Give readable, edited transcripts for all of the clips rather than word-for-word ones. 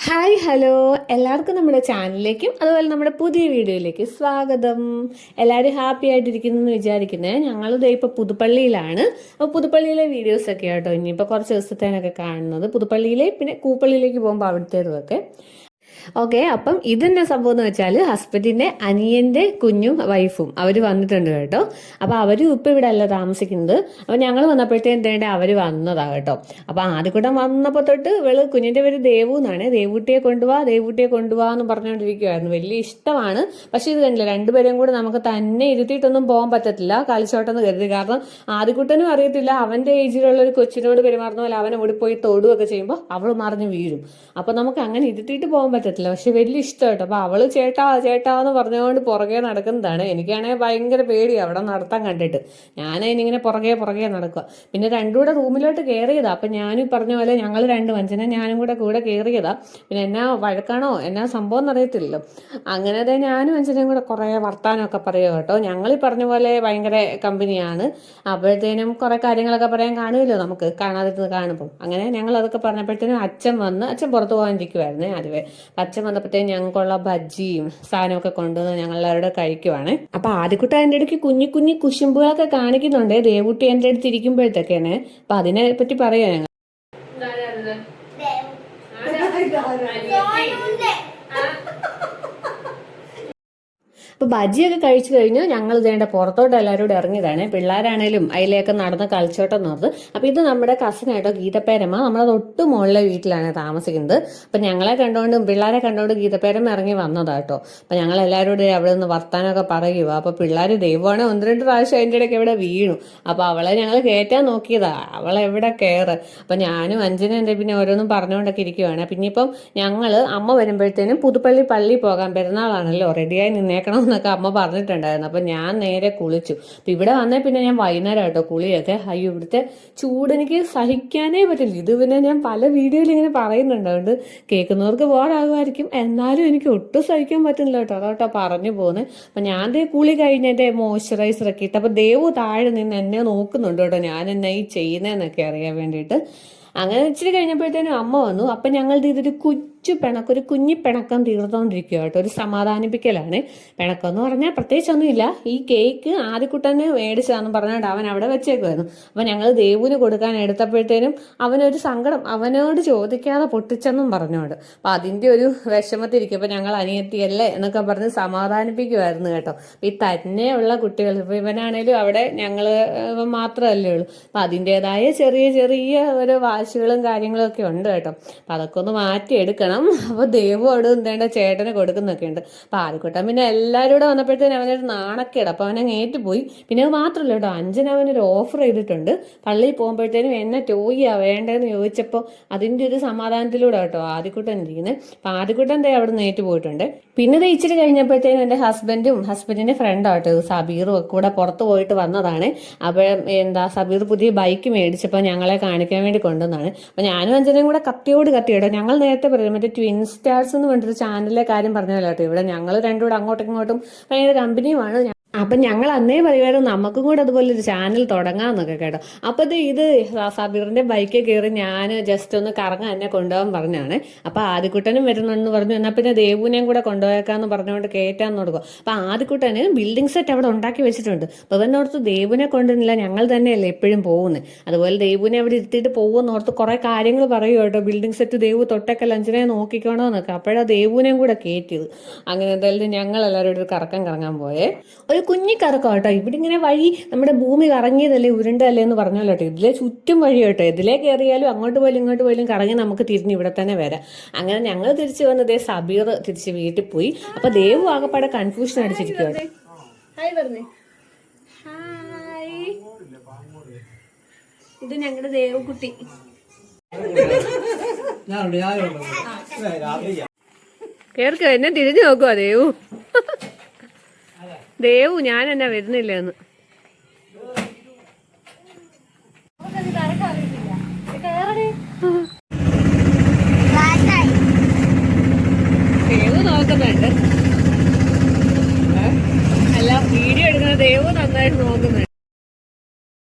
Hi hello എല്ലാവർക്കും നമ്മുടെ ചാനലിലേക്കും അതുപോലെ നമ്മുടെ പുതിയ വീഡിയോയിലേക്ക് സ്വാഗതം. എല്ലാവരും ഹാപ്പി ആയിട്ടിരിക്കുന്നു എന്ന് വിചാരിക്കുന്നത്. ഞങ്ങളിത് ഇപ്പോൾ പുതുപ്പള്ളിയിലാണ്. അപ്പോൾ പുതുപ്പള്ളിയിലെ വീഡിയോസൊക്കെ കേട്ടോ ഇനിയിപ്പോൾ കുറച്ച് ദിവസത്തേനൊക്കെ കാണുന്നത്. പുതുപ്പള്ളിയിലെ പിന്നെ കൂപ്പള്ളിയിലേക്ക് പോകുമ്പോൾ അവിടുത്തേതുമൊക്കെ ഓക്കെ. അപ്പം ഇതെന്നെ സംഭവം എന്ന് വെച്ചാൽ ഹസ്ബൻഡിന്റെ അനിയന്റെ കുഞ്ഞും വൈഫും അവർ വന്നിട്ടുണ്ട് കേട്ടോ. അപ്പൊ അവരും ഇപ്പൊ ഇവിടെ അല്ല താമസിക്കുന്നത്. അപ്പൊ ഞങ്ങൾ വന്നപ്പോഴത്തേക്കും എന്തേണ്ട അവര് വന്നതാ കേട്ടോ. അപ്പൊ ആദ്യക്കൂട്ടം വന്നപ്പോ തൊട്ട് കുഞ്ഞിന്റെ പേര് ദേവു എന്നാണ്. ദേവൂട്ടിയെ കൊണ്ടുപോവാ എന്ന് പറഞ്ഞുകൊണ്ടിരിക്കുവായിരുന്നു. വലിയ ഇഷ്ടമാണ്. പക്ഷെ ഇത് കണ്ടില്ല, രണ്ടുപേരും കൂടെ നമുക്ക് തന്നെ ഇരുത്തിയിട്ടൊന്നും പോകാൻ പറ്റത്തില്ല കളിച്ചോട്ടെന്ന് കരുതി. കാരണം ആദ്യക്കൂട്ടനും അറിയത്തില്ല അവന്റെ ഏജിലുള്ള ഒരു കൊച്ചിനോട് പെരുമാറുന്ന പോലെ അവനെ ഓടിപ്പോയി തൊടുകയൊക്കെ ചെയ്യുമ്പോൾ അവൾ മറിഞ്ഞു വീഴും. അപ്പൊ നമുക്ക് അങ്ങനെ ഇരുത്തിയിട്ട് പോകാൻ പറ്റത്തില്ല. പക്ഷെ വലിയ ഇഷ്ടം കേട്ടോ. അപ്പൊ അവള് ചേട്ടാ എന്ന് പറഞ്ഞുകൊണ്ട് പുറകെ നടക്കുന്നതാണ്. എനിക്കാണെങ്കിൽ ഭയങ്കര പേടി അവിടെ നടത്താൻ കണ്ടിട്ട്. ഞാനതിനിങ്ങനെ പുറകെ നടക്കുക. പിന്നെ രണ്ടും കൂടെ റൂമിലോട്ട് കയറിയതാ. അപ്പൊ ഞാനും പറഞ്ഞ പോലെ ഞങ്ങൾ രണ്ട് വഞ്ചന ഞാനും കൂടെ കയറിയതാ. പിന്നെ എന്നാ വഴക്കാണോ എന്നാ സംഭവം എന്നറിയത്തില്ലല്ലോ. അങ്ങനെ ഞാനും വഞ്ചനയും കൂടെ കുറെ വർത്താനമൊക്കെ പറയുക കേട്ടോ. ഞങ്ങൾ ഈ പറഞ്ഞ പോലെ ഭയങ്കര കമ്പനിയാണ്. അപ്പോഴത്തേനും കുറെ കാര്യങ്ങളൊക്കെ പറയാൻ കാണുമല്ലോ നമുക്ക്, കാണാതിരുന്ന് കാണുമ്പോൾ. അങ്ങനെ ഞങ്ങൾ അതൊക്കെ പറഞ്ഞപ്പോഴത്തേനും അച്ഛൻ പുറത്തു പോകാനിരിക്കുവായിരുന്നേ ആദ്യമേ. അച്ഛൻ വന്നപ്പോഴത്തേക്കും ഞങ്ങൾക്കുള്ള ബജ്ജിയും സാധനമൊക്കെ കൊണ്ടുവന്ന് ഞങ്ങളെല്ലാവരുടെ കഴിക്കുവാണ്. അപ്പൊ ആദ്യക്കുട്ട എൻ്റെ ഇടയ്ക്ക് കുഞ്ഞി കുശുമ്പുകളൊക്കെ കാണിക്കുന്നുണ്ട് ദേവൂട്ടി എൻ്റെ അടുത്ത് ഇരിക്കുമ്പോഴത്തേക്കാണ്. അപ്പൊ അതിനെ പറ്റി പറയാ ഞങ്ങൾ. അപ്പോൾ ബജിയൊക്കെ കഴിച്ചു കഴിഞ്ഞ് ഞങ്ങൾ ഇതേണ്ട പുറത്തോട്ട് എല്ലാവരും കൂടെ ഇറങ്ങിയതാണ്. പിള്ളേരാണേലും അതിലേക്ക് നടന്ന് കളിച്ചോട്ടെ നോർത്ത്. അപ്പോൾ ഇത് നമ്മുടെ കസിനായിട്ടോ ഗീതപ്പേരമ്മ നമ്മളെ തൊട്ട് മുകളിലെ വീട്ടിലാണ് താമസിക്കുന്നത്. അപ്പം ഞങ്ങളെ കണ്ടുകൊണ്ട് പിള്ളേരെ കണ്ടുകൊണ്ട് ഗീതപ്പേരമ്മ ഇറങ്ങി വന്നതാട്ടോ. അപ്പം ഞങ്ങൾ എല്ലാവരും കൂടെ അവിടെ നിന്ന് വർത്താനമൊക്കെ പറയുക. അപ്പോൾ പിള്ളേർ ദൈവമാണെ 1-2 പ്രാവശ്യം അതിൻ്റെ ഇടയ്ക്ക് ഇവിടെ വീണു. അപ്പോൾ അവളെ ഞങ്ങൾ കയറ്റാൻ നോക്കിയതാ, അവളെവിടെ കയറ്. അപ്പം ഞാനും അഞ്ചനും എൻ്റെ പിന്നെ ഓരോന്നും പറഞ്ഞുകൊണ്ടൊക്കെ ഇരിക്കുവാണ്. പിന്നെ ഇപ്പം ഞങ്ങൾ അമ്മ വരുമ്പോഴത്തേനും പുതുപ്പള്ളി പള്ളി പോകാൻ, പെരുന്നാളാണല്ലോ, റെഡിയായി നിന്നേക്കണം എന്നൊക്കെ അമ്മ പറഞ്ഞിട്ടുണ്ടായിരുന്നു. അപ്പം ഞാൻ നേരെ കുളിച്ചു. അപ്പം ഇവിടെ വന്നേ പിന്നെ ഞാൻ വൈകുന്നേരം കേട്ടോ കുളിയൊക്കെ. അയ്യോ ഇവിടുത്തെ ചൂട് എനിക്ക് സഹിക്കാനേ പറ്റില്ല. ഇത് പിന്നെ ഞാൻ പല വീഡിയോയിൽ ഇങ്ങനെ പറയുന്നുണ്ട്, അതുകൊണ്ട് കേൾക്കുന്നവർക്ക് ബോറാകുമായിരിക്കും. എന്നാലും എനിക്ക് ഒട്ടും സഹിക്കാൻ പറ്റുന്നില്ല കേട്ടോ, അതോട്ടോ പറഞ്ഞു പോകുന്നത്. അപ്പം ഞാൻ കുളി കഴിഞ്ഞ് എൻ്റെ മോയ്സ്ചറൈസറൊക്കെ ഇട്ട് അപ്പോൾ ദേവു താഴെ നിന്ന് എന്നെ നോക്കുന്നുണ്ട് കേട്ടോ, ഞാൻ എന്നെ ഈ ചെയ്യുന്നതെന്നൊക്കെ അറിയാൻ വേണ്ടിയിട്ട്. അങ്ങനെ ഇച്ചിരി കഴിഞ്ഞപ്പോഴത്തേനും അമ്മ വന്നു. അപ്പം ഞങ്ങളുടെ ഇതൊരു ഒരു കുഞ്ഞി പിണക്കം തീർന്നുകൊണ്ടിരിക്കുക കേട്ടോ. ഒരു സമാധാനിപ്പിക്കലാണ്. പിണക്കം എന്ന് പറഞ്ഞാൽ പ്രത്യേകിച്ചൊന്നുമില്ല. ഈ കേക്ക് ആദ്യക്കുട്ടന് മേടിച്ചതാന്ന് പറഞ്ഞുകൊണ്ട് അവൻ അവിടെ വെച്ചേക്കുമായിരുന്നു. അപ്പം ഞങ്ങൾ ദേവുവിന് കൊടുക്കാൻ എടുത്തപ്പോഴത്തേനും അവനൊരു സങ്കടം, അവനോട് ചോദിക്കാതെ പൊട്ടിച്ചെന്നും പറഞ്ഞോണ്ട്. അപ്പം അതിൻ്റെ ഒരു വിഷമത്തിരിക്കും. അപ്പം ഞങ്ങൾ അനിയത്തിയല്ലേ എന്നൊക്കെ പറഞ്ഞ് സമാധാനിപ്പിക്കുമായിരുന്നു കേട്ടോ. ഈ തന്നെയുള്ള കുട്ടികൾ, ഇപ്പം ഇവനാണേലും അവിടെ ഞങ്ങൾ മാത്രമല്ലേ ഉള്ളൂ. അപ്പം അതിൻ്റെതായ ചെറിയ ഒരു വാശികളും കാര്യങ്ങളും ഒക്കെ ഉണ്ട് കേട്ടോ. അപ്പം അതൊക്കെ ഒന്ന് മാറ്റിയെടുക്കണം. അപ്പൊ ദേവു അവിടെ എന്തേണ്ട ചേട്ടന് കൊടുക്കുന്നൊക്കെ ഉണ്ട്. അപ്പൊ ആദ്യക്കൂട്ടം പിന്നെ എല്ലാവരും കൂടെ വന്നപ്പോഴത്തേനും അവനൊരു നാണക്കേട്. അപ്പൊ അവനെ ഏറ്റുപോയി. പിന്നെ അത് മാത്രമല്ല കേട്ടോ, അഞ്ചന് അവനൊരു ഓഫർ ചെയ്തിട്ടുണ്ട്. പള്ളിയിൽ പോകുമ്പോഴത്തേനും എന്നെ ടോയ്യാ വേണ്ടതെന്ന് ചോദിച്ചപ്പോൾ അതിന്റെ ഒരു സമാധാനത്തിലൂടെ കേട്ടോ ആദ്യക്കൂട്ടൻ ഇരിക്കുന്നത്. അപ്പൊ ആദ്യക്കൂട്ടൻ അവിടെ നിന്ന് ഏറ്റുപോയിട്ടുണ്ട്. പിന്നെ ഇച്ചിരി കഴിഞ്ഞപ്പോഴത്തേനും എൻ്റെ ഹസ്ബൻഡിന്റെ ഫ്രണ്ടാട്ടോ സബീറും ഒക്കെ കൂടെ പുറത്ത് പോയിട്ട് വന്നതാണ്. അപ്പോൾ സബീർ പുതിയ ബൈക്ക് മേടിച്ചപ്പോൾ ഞങ്ങളെ കാണിക്കാൻ വേണ്ടി കൊണ്ടുവന്നാണ്. അപ്പൊ ഞാനും അഞ്ചനും കൂടെ കത്തിയോട് കേട്ടോ. ഞങ്ങൾ നേരത്തെ പറയും ട്വിൻ സ്റ്റാർസ് എന്ന് പറഞ്ഞിട്ട് ചാനലിലെ കാര്യം പറഞ്ഞല്ലോ കേട്ടോ. ഇവിടെ ഞങ്ങൾ രണ്ടും കൂടെ അങ്ങോട്ടും ഇങ്ങോട്ടും ഭയങ്കര കമ്പനിയുമാണ്. അപ്പം ഞങ്ങൾ അന്നേ പറയുമായിരുന്നു നമുക്കും കൂടെ അതുപോലെ ഒരു ചാനൽ തുടങ്ങാമെന്നൊക്കെ കേട്ടോ. അപ്പോൾ ഇത് സബീറിന്റെ ബൈക്കിൽ കയറി ഞാൻ ജസ്റ്റ് ഒന്ന് കറങ്ങാൻ എന്നെ കൊണ്ടുപോകാൻ പറഞ്ഞാണ്. അപ്പോൾ ആദ്യക്കുട്ടനും വരുന്നെന്ന് പറഞ്ഞു. എന്നാൽ പിന്നെ ദേവുവിനെയും കൂടെ കൊണ്ടുപോയേക്കാന്ന് പറഞ്ഞുകൊണ്ട് കയറ്റാന്ന് കൊടുക്കും. അപ്പോൾ ആദ്യക്കുട്ടന് ബിൽഡിംഗ് സെറ്റ് അവിടെ ഉണ്ടാക്കി വെച്ചിട്ടുണ്ട്. അപ്പോൾ അവനോർത്ത് ദേവുവിനെ കൊണ്ടുവന്നില്ല, ഞങ്ങൾ തന്നെയല്ലേ എപ്പോഴും പോകുന്നത്. അതുപോലെ ദേവുവിനെ അവിടെ ഇരുത്തിയിട്ട് പോകുമെന്നോർത്ത് കുറേ കാര്യങ്ങൾ പറയും കേട്ടോ. ബിൽഡിംഗ് സെറ്റ് ദേവു തൊട്ടൊക്കെ ലഞ്ചിനെ നോക്കിക്കണോന്നൊക്കെ. അപ്പോഴാണ് ദേവുവിനെയും കൂടെ കയറ്റിയത്. അങ്ങനെ എന്തായാലും ഞങ്ങൾ എല്ലാവരും ഒരു കറങ്ങാൻ പോയേ. ഒരു കുഞ്ഞിക്കറക്കം കേട്ടോ. ഇവിടെ ഇങ്ങനെ വഴി നമ്മുടെ ഭൂമി കറങ്ങിയതല്ലേ ഉരുണ്ടല്ലേ എന്ന് പറഞ്ഞല്ലോ കേട്ടോ. ഇതിലെ ചുറ്റും വഴി കേട്ടോ. ഇതിലേ കയറിയാലും അങ്ങോട്ട് പോയാലും ഇങ്ങോട്ട് പോയാലും കറങ്ങി നമുക്ക് തിരിഞ്ഞ് ഇവിടെ തന്നെ വരാം. അങ്ങനെ ഞങ്ങൾ തിരിച്ചു വന്നത് സബീർ തിരിച്ച് വീട്ടിൽ പോയി. അപ്പൊ ദേവു ആകെപ്പാടെ കൺഫ്യൂഷൻ അടിച്ചിരിക്കുകയാണ്. ഇത് ഞങ്ങളുടെ ദേവുകുട്ടി. കേൾക്കോ, എന്നെ തിരിഞ്ഞു നോക്കുവാ ദേവു ഞാൻ എന്നാ വരുന്നില്ലെന്ന്. ദേവു നോക്കുന്നുണ്ട്. അല്ല, വീഡിയോ എടുക്കുന്ന ദേവു നന്നായിട്ട് നോക്കുന്നുണ്ട്.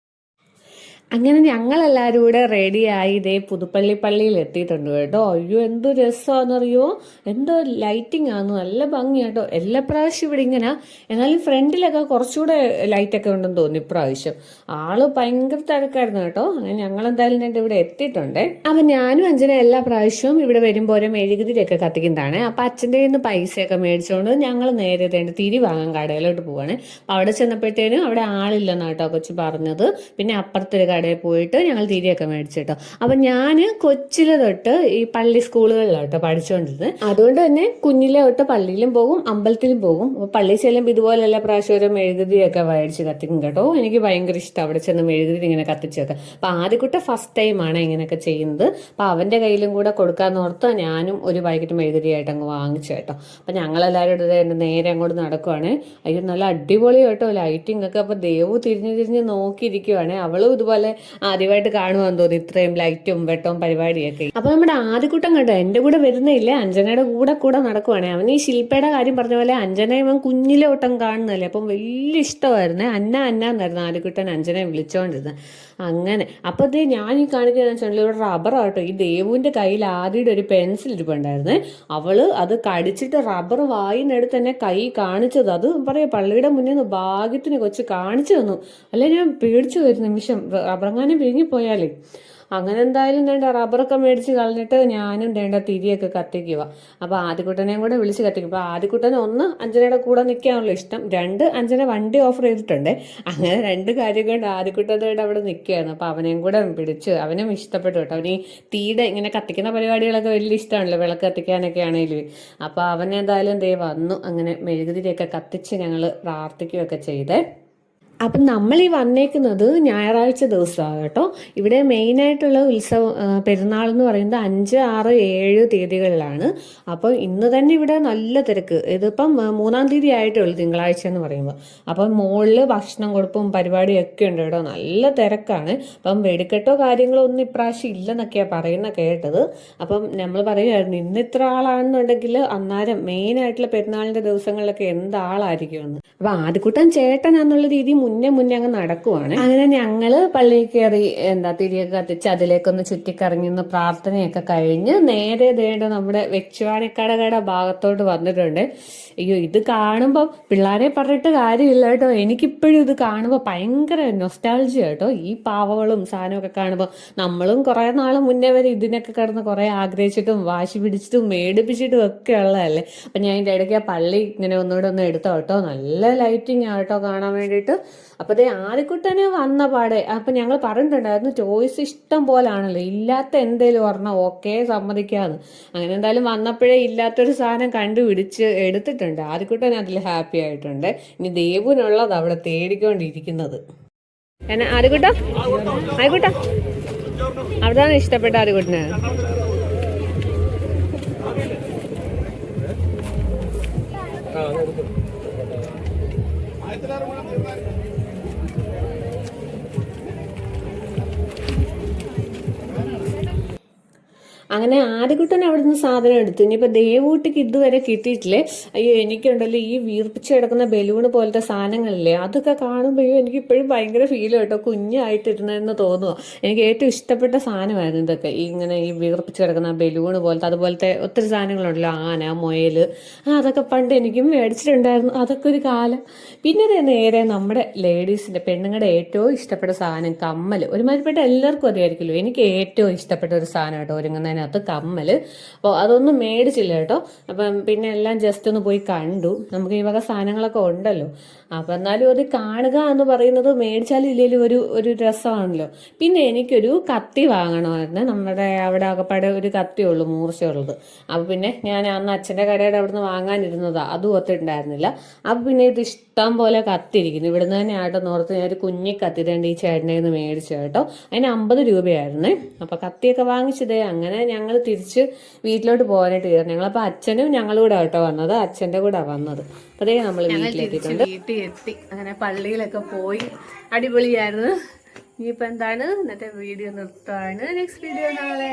അങ്ങനെ ഞങ്ങളെല്ലാവരും കൂടെ റെഡിയായി ഇതേ പുതുപ്പള്ളി പള്ളിയിൽ എത്തിയിട്ടുണ്ട് കേട്ടോ. അയ്യോ എന്ത് രസമാണെന്നറിയോ, എന്തോ ലൈറ്റിംഗ് ആണ്, നല്ല ഭംഗിയാട്ടോ. എല്ലാ പ്രാവശ്യം ഇവിടെ ഇങ്ങനെ, എന്നാലും ഫ്രണ്ടിലൊക്കെ കുറച്ചുകൂടെ ലൈറ്റൊക്കെ ഉണ്ടെന്ന് തോന്നി ഇപ്രാവശ്യം. ആള് ഭയങ്കര തിരക്കായിരുന്നു കേട്ടോ. അങ്ങനെ ഞങ്ങളെന്തായാലും എൻ്റെ ഇവിടെ എത്തിയിട്ടുണ്ട്. അപ്പം ഞാനും അച്ഛനെ എല്ലാ പ്രാവശ്യവും ഇവിടെ വരുമ്പോൾ ഓരോ മെഴുകുതിരിയൊക്കെ കത്തിക്കുന്നതാണ്. അപ്പം അച്ഛൻ്റെ കയ്യിൽ നിന്ന് പൈസയൊക്കെ മേടിച്ചുകൊണ്ട് ഞങ്ങൾ നേരെ തിരി വാങ്ങാൻ കടയിലോട്ട് പോവാണ്. അവിടെ ചെന്നപ്പോഴത്തേനും അവിടെ ആളില്ലെന്നാണ് കേട്ടോ കൊച്ചു പറഞ്ഞത്. പിന്നെ അപ്പുറത്തൊരു കടയിൽ പോയിട്ട് ഞങ്ങൾ തിരിയൊക്കെ മേടിച്ചിട്ടോ. അപ്പം ഞാൻ കൊച്ചിലെ തൊട്ട് ഈ പള്ളി സ്കൂളുകളിലോട്ടോ പഠിച്ചുകൊണ്ടിരുന്നത്. അതുകൊണ്ട് തന്നെ കുഞ്ഞിലെ തൊട്ട് പള്ളിയിലും പോകും അമ്പലത്തിലും പോകും. അപ്പോൾ പള്ളിയിൽ ചെല്ലുമ്പോൾ ഇതുപോലെ എല്ലാ പ്രാവശ്യം ഓരോ മെഴുകുതിരിയൊക്കെ മേടിച്ച് കത്തിക്കും കേട്ടോ. എനിക്ക് ഭയങ്കര ഇഷ്ടം അവിടെ ചെന്ന് മെഴുകുതിരി ഇങ്ങനെ കത്തിച്ച് വെക്കാം. അപ്പം ആദ്യക്കുട്ട ഫസ്റ്റ് ടൈമാണ് ഇങ്ങനെയൊക്കെ ചെയ്യുന്നത്. അപ്പം അവൻ്റെ കയ്യിലും കൂടെ കൊടുക്കാമെന്ന് ഓർത്ത് ഞാനും ഒരു പാക്കറ്റ് മെഴുകുതിരിയായിട്ട് അങ്ങ് വാങ്ങിച്ചു കേട്ടോ. അപ്പം ഞങ്ങളെല്ലാവരും എടുത്ത് നേരെ അങ്ങോട്ട് നടക്കുവാണ്. അയ്യോ നല്ല അടിപൊളി കേട്ടോ ലൈറ്റിംഗ് ഒക്കെ. അപ്പോൾ ദേവു തിരിഞ്ഞ് നോക്കിയിരിക്കുവാണ്. അവളും ഇതുപോലെ ആദ്യമായിട്ട് കാണുവാന്ന് തോന്നി ഇത്രയും ലൈറ്റും വെട്ടവും പരിപാടിയൊക്കെ. അപ്പൊ നമ്മുടെ ആദ്യക്കൂട്ടം കണ്ടോ എന്റെ കൂടെ വരുന്നില്ലേ, അഞ്ജനയുടെ കൂടെ നടക്കുവാണേ. അവന് ഈ ശില്പയുടെ കാര്യം പറഞ്ഞ പോലെ അഞ്ജനയെ അവൻ കുഞ്ഞിലെ ഒട്ടം കാണുന്നല്ലേ, അപ്പം വലിയ ഇഷ്ടമായിരുന്നേ. എന്നായിരുന്നു ആദ്യക്കുട്ടൻ അഞ്ജനയെ വിളിച്ചോണ്ടിരുന്നത്. അങ്ങനെ അപ്പൊ അതേ ഞാൻ ഈ കാണിക്കുന്ന വെച്ചാൽ ഇവിടെ റബ്ബറാട്ടോ. ഈ ദേവുവിന്റെ കയ്യിൽ ആദ്യയുടെ ഒരു പെൻസിൽ ഇരിപ്പുണ്ടായിരുന്നേ. അവള് അത് കടിച്ചിട്ട് റബ്ബർ വായിന്നെടുത്ത് തന്നെ കൈ കാണിച്ചത്. അത് പറയാ പള്ളിയുടെ മുന്നിൽ നിന്ന് ഭാഗ്യത്തിന് കൊച്ചു കാണിച്ചു തന്നു. അല്ലെ ഞാൻ പേടിച്ചു ഒരു നിമിഷം റബ്ബറങ്ങാനും പിരിഞ്ഞിപ്പോയാലേ. അങ്ങനെ എന്തായാലും വേണ്ട റബ്ബറൊക്കെ മേടിച്ച് കളഞ്ഞിട്ട് ഞാനും വേണ്ട തിരിയൊക്കെ കത്തിക്കുക. അപ്പോൾ ആദ്യക്കുട്ടനെയും കൂടെ വിളിച്ച് കത്തിക്കും. അപ്പോൾ ആദ്യക്കുട്ടന് ഒന്ന് അഞ്ജനയുടെ കൂടെ നിൽക്കാനുള്ള ഇഷ്ടം, രണ്ട് അഞ്ജന വണ്ടി ഓഫർ ചെയ്തിട്ടുണ്ട്. അങ്ങനെ രണ്ട് കാര്യം കൊണ്ട് ആദ്യക്കുട്ടനായിട്ട് അവിടെ നിൽക്കുകയാണ്. അപ്പോൾ അവനെയും കൂടെ പിടിച്ച് അവനും ഇഷ്ടപ്പെട്ടു കേട്ടോ. അവന് ഈ തീയുടെ ഇങ്ങനെ കത്തിക്കുന്ന പരിപാടികളൊക്കെ വലിയ ഇഷ്ടമാണല്ലോ, വിളക്ക് കത്തിക്കാനൊക്കെ ആണെങ്കിലും. അപ്പോൾ അവനെന്തായാലും ദേ വന്നു. അങ്ങനെ മെഴുകുതിരിയൊക്കെ കത്തിച്ച് ഞങ്ങൾ പ്രാർത്ഥിക്കുകയൊക്കെ ചെയ്തേ. അപ്പം നമ്മൾ ഈ വന്നേക്കുന്നത് ഞായറാഴ്ച ദിവസമാണ് കേട്ടോ. ഇവിടെ മെയിനായിട്ടുള്ള ഉത്സവം പെരുന്നാൾ എന്ന് പറയുന്നത് 5, 6, 7 തീയതികളിലാണ്. അപ്പോൾ ഇന്ന് തന്നെ ഇവിടെ നല്ല തിരക്ക്. ഇതിപ്പം 3-ാം തീയതി ആയിട്ടേ ഉള്ളൂ, തിങ്കളാഴ്ച എന്ന് പറയുമ്പോൾ. അപ്പം മുകളിൽ ഭക്ഷണം കൊടുപ്പും പരിപാടിയൊക്കെ ഉണ്ട് കേട്ടോ. നല്ല തിരക്കാണ്. അപ്പം വെടിക്കെട്ടോ കാര്യങ്ങളോ ഒന്നും ഇപ്രാവശ്യം ഇല്ലെന്നൊക്കെയാണ് പറയുന്ന കേട്ടത്. അപ്പം നമ്മൾ പറയുമായിരുന്നു ഇന്ന് ഇത്ര ആളാണെന്നുണ്ടെങ്കിൽ അന്നേരം മെയിനായിട്ടുള്ള പെരുന്നാളിൻ്റെ ദിവസങ്ങളിലൊക്കെ എന്താളായിരിക്കുമെന്ന്. അപ്പം ആദ്യക്കൂട്ടൻ ചേട്ടനാന്നുള്ള രീതി മുന്നേ അങ്ങ് നടക്കുവാണ്. അങ്ങനെ ഞങ്ങള് പള്ളിയിൽ കയറി തിരിയൊക്കെ കത്തിച്ച് അതിലേക്കൊന്ന് ചുറ്റിക്കറങ്ങി പ്രാർത്ഥനയൊക്കെ കഴിഞ്ഞ് നേരെ ദേണ്ട നമ്മുടെ വെച്ചുവാണിക്കടകയുടെ ഭാഗത്തോട്ട് വന്നിട്ടുണ്ട്. അയ്യോ ഇത് കാണുമ്പോൾ പിള്ളേരെ പറഞ്ഞിട്ട് കാര്യമില്ല കേട്ടോ. എനിക്കിപ്പോഴും ഇത് കാണുമ്പോൾ ഭയങ്കര നൊസ്റ്റാൾജിയ കേട്ടോ. ഈ പാവകളും സാധനമൊക്കെ കാണുമ്പോൾ നമ്മളും കുറെ നാൾ മുന്നേ വരെ ഇതിനൊക്കെ കിടന്ന് കുറെ ആഗ്രഹിച്ചിട്ടും വാശി പിടിച്ചിട്ടും മേടിപ്പിച്ചിട്ടും ഒക്കെ ഉള്ളതല്ലേ. അപ്പം ഞാൻ ഇതിൻ്റെ ഇടയ്ക്ക് ആ പള്ളി ഇങ്ങനെ ഒന്നുകൂടെ ഒന്ന് എടുത്തോ കേട്ടോ. നല്ല ലൈറ്റിംഗ് ആട്ടോ കാണാൻ വേണ്ടിയിട്ട്. അപ്പോൾ അതേ ആദ്യക്കുട്ടനെ വന്ന പാടെ അപ്പം ഞങ്ങൾ പറഞ്ഞിട്ടുണ്ടായിരുന്നു ചോയ്സ് ഇഷ്ടം പോലാണല്ലോ, ഇല്ലാത്ത എന്തേലും പറഞ്ഞാൽ ഓക്കെ സമ്മതിക്കാന്ന്. അങ്ങനെ എന്തായാലും വന്നപ്പോഴേ ഇല്ലാത്തൊരു സാധനം കണ്ടുപിടിച്ച് എടുത്തിട്ടുണ്ട്. ആദ്യക്കുട്ടൻ അതിൽ ഹാപ്പി ആയിട്ടുണ്ട്. ഇനി ദേവുനുള്ളത് അവിടെ തേടിക്കൊണ്ടിരിക്കുന്നത്. എന്നെ ആദ്യക്കുട്ട അവിടെയാണ് ഇഷ്ടപ്പെട്ട ആദ്യക്കുട്ടന്. അങ്ങനെ ആദ്യക്കുട്ടൻ അവിടെ നിന്ന് സാധനം എടുത്തു. ഇനിയിപ്പോൾ ദേവൂട്ടിക്ക് ഇതുവരെ കിട്ടിയിട്ടില്ലേ. അയ്യോ എനിക്കുണ്ടല്ലോ ഈ വീർപ്പിച്ച് കിടക്കുന്ന ബലൂണ് പോലത്തെ സാധനങ്ങളില്ലേ, അതൊക്കെ കാണുമ്പോൾ എനിക്ക് ഇപ്പോഴും ഭയങ്കര ഫീൽ കേട്ടോ, കുഞ്ഞായിട്ടിരുന്നതെന്ന് തോന്നുക. എനിക്ക് ഏറ്റവും ഇഷ്ടപ്പെട്ട സാധനമായിരുന്നു ഇതൊക്കെ. ഇങ്ങനെ ഈ വീർപ്പിച്ച് കിടക്കുന്ന ബലൂണ് പോലത്തെ അതുപോലത്തെ ഒത്തിരി സാധനങ്ങളുണ്ടല്ലോ, ആന, മുയൽ, അതൊക്കെ പണ്ട് എനിക്കും മേടിച്ചിട്ടുണ്ടായിരുന്നു. അതൊക്കെ ഒരു കാലം. പിന്നെ നേരെ നമ്മുടെ ലേഡീസിൻ്റെ പെണ്ണുങ്ങളുടെ ഏറ്റവും ഇഷ്ടപ്പെട്ട സാധനം കമ്മൽ. ഒരുമാതിരിപ്പെട്ട എല്ലാവർക്കും അറിയായിരിക്കുമല്ലോ, എനിക്ക് ഏറ്റവും ഇഷ്ടപ്പെട്ട ഒരു സാധനം കേട്ടോ ഒരുങ്ങുന്നതിന് അതിനകത്ത് കമ്മൽ. അപ്പോൾ അതൊന്നും മേടിച്ചില്ല കേട്ടോ. അപ്പം പിന്നെ എല്ലാം ജസ്റ്റ് ഒന്ന് പോയി കണ്ടു. നമുക്ക് ഈ വക സാധനങ്ങളൊക്കെ ഉണ്ടല്ലോ. അപ്പം എന്നാലും അത് കാണുക എന്ന് പറയുന്നത് മേടിച്ചാലും ഇല്ലെങ്കിലും ഒരു രസമാണല്ലോ. പിന്നെ എനിക്കൊരു കത്തി വാങ്ങണമായിരുന്നു. നമ്മുടെ അവിടെ അകപ്പാടെ ഒരു കത്തിയുള്ളൂ മൂർച്ചയുള്ളത്. അപ്പം പിന്നെ ഞാൻ അന്ന് അച്ഛൻ്റെ കടയുടെ അവിടെ നിന്ന് വാങ്ങാനിരുന്നതാണ്, അതും ഒത്തിട്ടുണ്ടായിരുന്നില്ല. അപ്പം പിന്നെ ഇത് ഇഷ്ടം പോലെ കത്തിരിക്കുന്നു. ഇവിടുന്ന് തന്നെ ആട്ടോ നോർത്ത് ഞാൻ ഒരു കുഞ്ഞി കത്തി ഈ ചേട്ടനെ നിന്ന് മേടിച്ചു കേട്ടോ. അതിന് 50 രൂപയായിരുന്നേ. അപ്പം കത്തിയൊക്കെ വാങ്ങിച്ചതേ. അങ്ങനെ ഞങ്ങൾ തിരിച്ച് വീട്ടിലോട്ട് പോകാനായിട്ട് കയറി. ഞങ്ങളപ്പോൾ അച്ഛനും ഞങ്ങളും കൂടെ കേട്ടോ വന്നത്, അച്ഛൻ്റെ കൂടെ വന്നത്. അതേ നമ്മൾ വീട്ടിലെത്തിയിട്ടുണ്ട്. വീട്ടിൽ എത്തി. അങ്ങനെ പള്ളിയിലൊക്കെ പോയി, അടിപൊളിയായിരുന്നു. ഇനിയിപ്പോൾ എന്താണ് ഇന്നത്തെ വീഡിയോ നിർത്തുകയാണ്. നെക്സ്റ്റ് വീഡിയോ നാളെ.